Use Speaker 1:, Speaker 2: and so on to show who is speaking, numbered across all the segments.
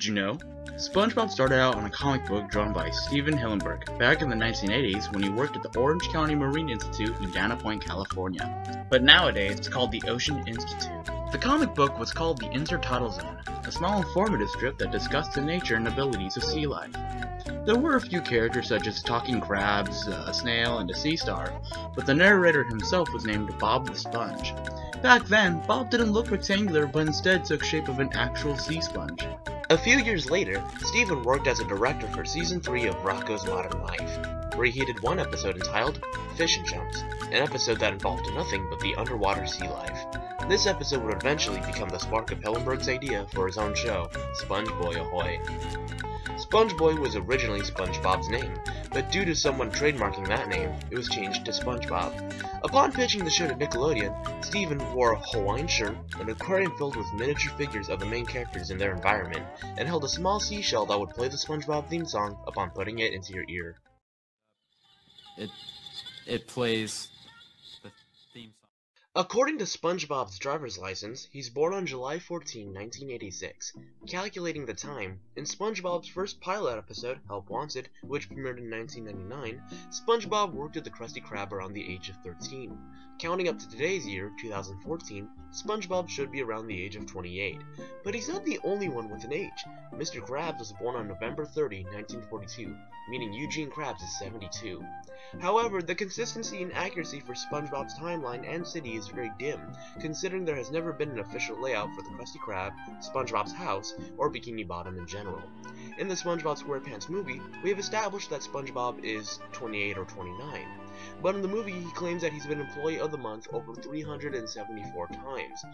Speaker 1: you know? SpongeBob started out on a comic book drawn by Steven Hillenburg back in the 1980s when he worked at the Orange County Marine Institute in Dana Point, California. But nowadays, it's called the Ocean Institute. The comic book was called the Intertidal Zone, a small informative strip that discussed the nature and abilities of sea life. There were a few characters such as talking crabs, a snail, and a sea star, but the narrator himself was named Bob the Sponge. Back then, Bob didn't look rectangular but instead took shape of an actual sea sponge. A few years later, Steven worked as a director for Season 3 of Rocko's Modern Life, where he did one episode entitled Fish and Chumps, an episode that involved nothing but the underwater sea life. This episode would eventually become the spark of Hillenburg's idea for his own show, SpongeBoy Ahoy! SpongeBoy was originally SpongeBob's name, but due to someone trademarking that name, it was changed to SpongeBob. Upon pitching the show to Nickelodeon, Steven wore a Hawaiian shirt, an aquarium filled with miniature figures of the main characters in their environment, and held a small seashell that would play the SpongeBob theme song upon putting it into your ear.
Speaker 2: It plays the theme song.
Speaker 1: According to SpongeBob's driver's license, he's born on July 14, 1986. Calculating the time, in SpongeBob's first pilot episode, Help Wanted, which premiered in 1999, SpongeBob worked at the Krusty Krab around the age of 13. Counting up to today's year, 2014, SpongeBob should be around the age of 28. But he's not the only one with an age. Mr. Krabs was born on November 30, 1942, meaning Eugene Krabs is 72. However, the consistency and accuracy for SpongeBob's timeline and city is very dim, considering there has never been an official layout for the Krusty Krab, SpongeBob's house, or Bikini Bottom in general. In the Spongebob Squarepants movie, we have established that SpongeBob is 28 or 29, but in the movie he claims that he's been Employee of the Month over 374 times.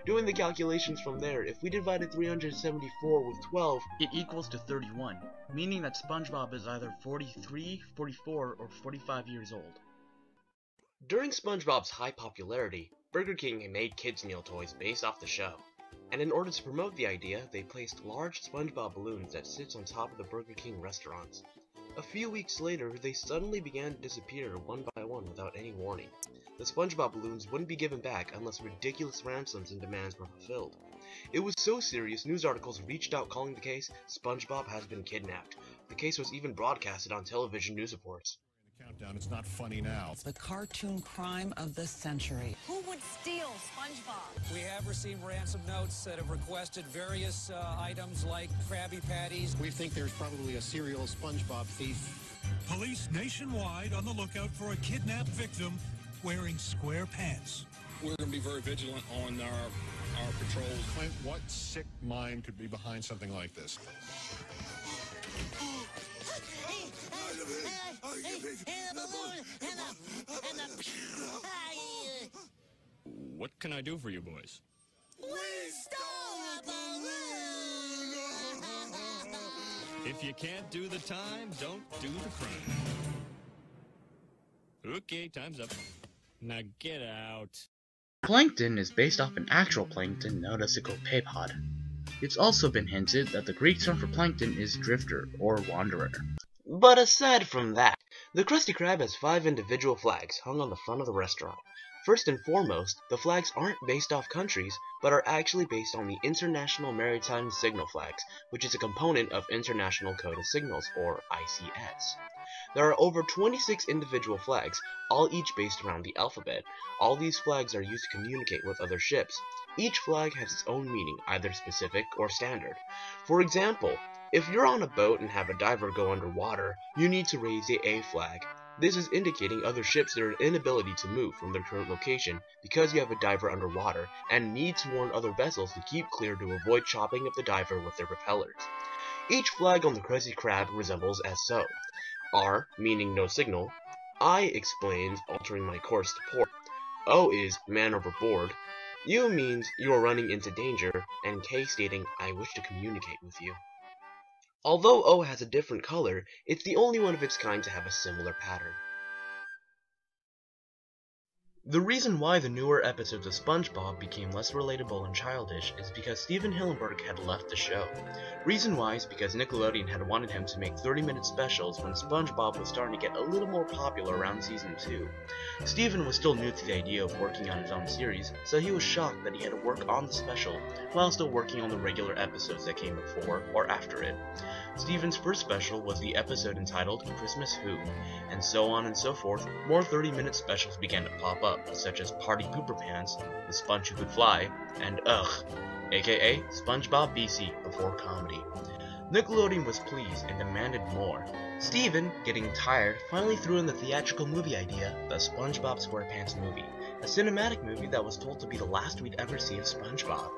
Speaker 1: Doing the calculations from there, if we divided 374 with 12, it equals to 31, meaning that SpongeBob is either 43, 44, or 45 years old. During SpongeBob's high popularity, Burger King made kids' meal toys based off the show, and in order to promote the idea, they placed large SpongeBob balloons that sits on top of the Burger King restaurants. A few weeks later, they suddenly began to disappear one by one without any warning. The SpongeBob balloons wouldn't be given back unless ridiculous ransoms and demands were fulfilled. It was so serious, news articles reached out calling the case SpongeBob has been kidnapped. The case was even broadcasted on television news reports.
Speaker 3: Countdown, it's not funny now.
Speaker 4: The cartoon crime of the century.
Speaker 5: Who would steal SpongeBob?
Speaker 6: We have received ransom notes that have requested various items like Krabby Patties.
Speaker 3: We think there's probably a serial SpongeBob thief.
Speaker 7: Police nationwide on the lookout for a kidnapped victim wearing square pants.
Speaker 8: We're going to be very vigilant on our patrols.
Speaker 3: Clint, what sick mind could be behind something like this?
Speaker 8: What can I do for you boys?
Speaker 5: We stole a balloon!
Speaker 8: If you can't do the time, don't do the crime. Okay, time's up. Now get out.
Speaker 1: Plankton is based off an actual plankton known as a copepod. It's also been hinted that the Greek term for plankton is drifter or wanderer. But aside from that, the Krusty Krab has 5 individual flags hung on the front of the restaurant. First and foremost, the flags aren't based off countries, but are actually based on the International Maritime Signal Flags, which is a component of International Code of Signals, or ICS. There are over 26 individual flags, all each based around the alphabet. All these flags are used to communicate with other ships. Each flag has its own meaning, either specific or standard. For example, if you're on a boat and have a diver go underwater, you need to raise the A flag. This is indicating other ships their inability to move from their current location because you have a diver underwater and need to warn other vessels to keep clear to avoid chopping up the diver with their propellers. Each flag on the Krusty Krab resembles as so. R, meaning no signal. I explains altering my course to port. O is man overboard. U means you are running into danger, and K stating I wish to communicate with you. Although O has a different color, it's the only one of its kind to have a similar pattern. The reason why the newer episodes of SpongeBob became less relatable and childish is because Steven Hillenburg had left the show. Reason why is because Nickelodeon had wanted him to make 30-minute specials when SpongeBob was starting to get a little more popular around season 2. Steven was still new to the idea of working on his own series, so he was shocked that he had to work on the special while still working on the regular episodes that came before or after it. Steven's first special was the episode entitled Christmas Who, and so on and so forth. More 30-minute specials began to pop up, such as Party Pooper Pants, The Sponge Who Could Fly, and Ugh, aka SpongeBob BC before comedy. Nickelodeon was pleased and demanded more. Steven, getting tired, finally threw in the theatrical movie idea, the Spongebob Squarepants movie, a cinematic movie that was told to be the last we'd ever see of SpongeBob.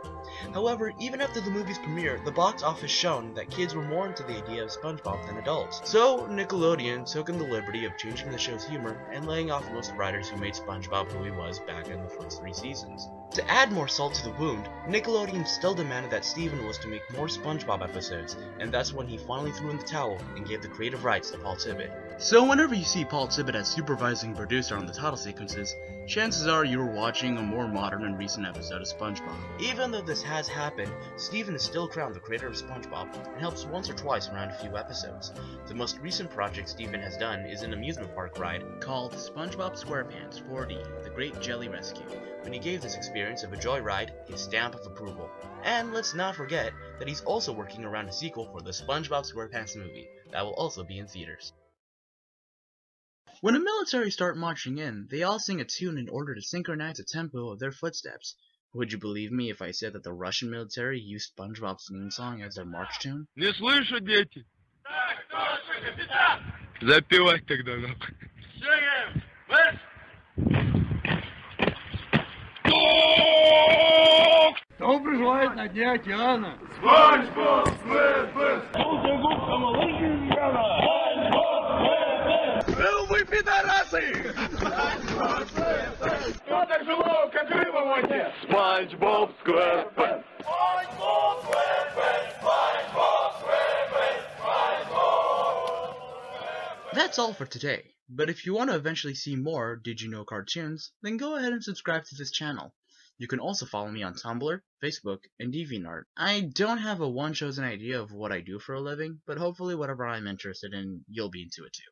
Speaker 1: However, even after the movie's premiere, the box office shown that kids were more into the idea of SpongeBob than adults. So, Nickelodeon took in the liberty of changing the show's humor and laying off most writers who made SpongeBob who he was back in the first 3 seasons. To add more salt to the wound, Nickelodeon still demanded that Steven was to make more SpongeBob episodes, and that's when he finally threw in the towel and gave the creative rights to Paul Tibbitt. So whenever you see Paul Tibbitt as supervising producer on the title sequences, chances are you were watching a more modern and recent episode of SpongeBob. Even though this has happened, Steven is still crowned the creator of SpongeBob and helps once or twice around a few episodes. The most recent project Steven has done is an amusement park ride called Spongebob Squarepants 4D, The Great Jelly Rescue, when he gave this experience of a joyride his stamp of approval. And let's not forget that he's also working around a sequel for the Spongebob Squarepants movie that will also be in theaters. When the military start marching in, they all sing a tune in order to synchronize the tempo of their footsteps. Would you believe me if I said that the Russian military used SpongeBob's theme song as their march tune?
Speaker 9: Не слышу, дети? Так точно, капитан! Запевать тогда, нахуй. Кто проживает на дне океана? Спанчбоб Сquarepants! Вы пидорасы! Спанчбоб Сquarepants! Кто так живого, как рыба в воде? Спанчбоб Squarepants! Спанчбоб Squarepants! Спанчбоб Squarepants! Спанчбоб!
Speaker 1: That's all for today, but if you want to eventually see more Did You Know cartoons, then go ahead and subscribe to this channel. You can also follow me on Tumblr, Facebook, and DeviantArt. I don't have a one-chosen idea of what I do for a living, but hopefully whatever I'm interested in, you'll be into it too.